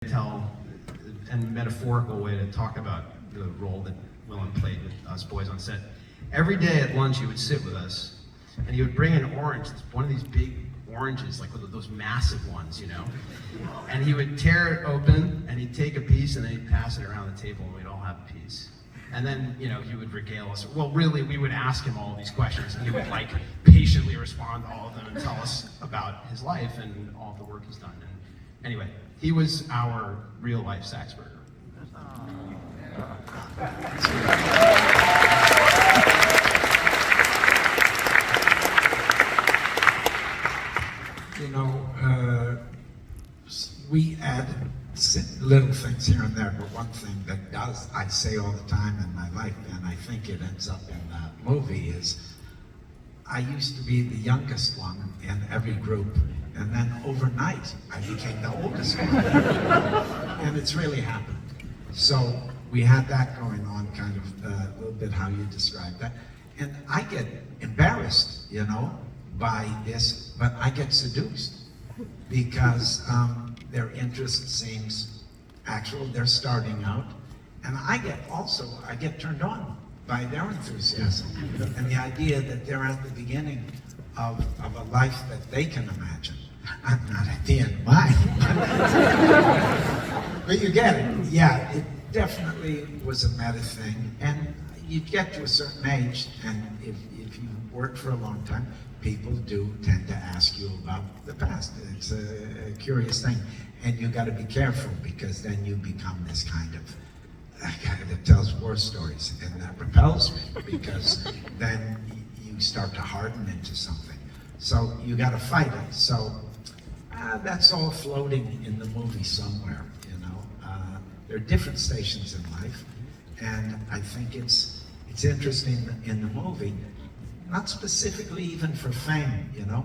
tell and metaphorical way to talk about the role that Willem played with us boys on set. Every day at lunch he would sit with us and he would bring an orange, one of these big oranges, like those massive ones, you know, and he would tear it open and he'd take a piece and then he'd pass it around the table and we'd all have a piece. And then, you know, he would regale us. Well, really, we would ask him all these questions and he would like patiently respond to all of them and tell us about his life and all of the work he's done. And anyway, he was our real life Saxburger. You know, we add little things here and there, but one thing that I say all the time in my life, and I think it ends up in the movie, is I used to be the youngest one in every group, and then overnight I became the oldest one. And it's really happened. So we had that going on, kind of a little bit how you described that. And I get embarrassed, you know, by this, but I get seduced because their interest seems actual, they're starting out. And I get turned on by their enthusiasm and the idea that they're at the beginning of a life that they can imagine. I'm not at the end of mine. But you get it. Yeah, it definitely was a meta thing. And you get to a certain age, and if you work for a long time, people do tend to ask you about the past. It's a curious thing. And you got to be careful, because then you become this kind of guy that tells war stories, and that repels me, because then you start to harden into something. So you got to fight it. So that's all floating in the movie somewhere, you know. There are different stations in life, and I think it's interesting in the movie, not specifically even for fame, you know.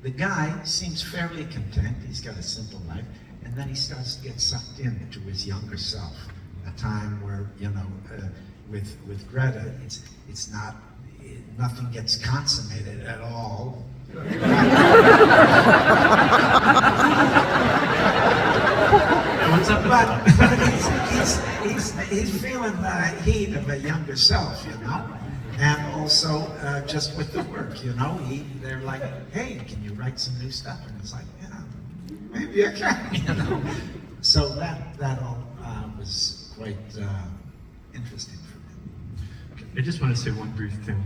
The guy seems fairly content, he's got a simple life, and then he starts to get sucked into his younger self, a time where, you know, with Greta, it's not, nothing gets consummated at all. What's up? But he's feeling the heat of a younger self, you know? And also, just with the work, you know, they're like, hey, can you write some new stuff? And it's like, yeah, maybe I can, you know? So that all was quite interesting for me. I just want to say one brief thing.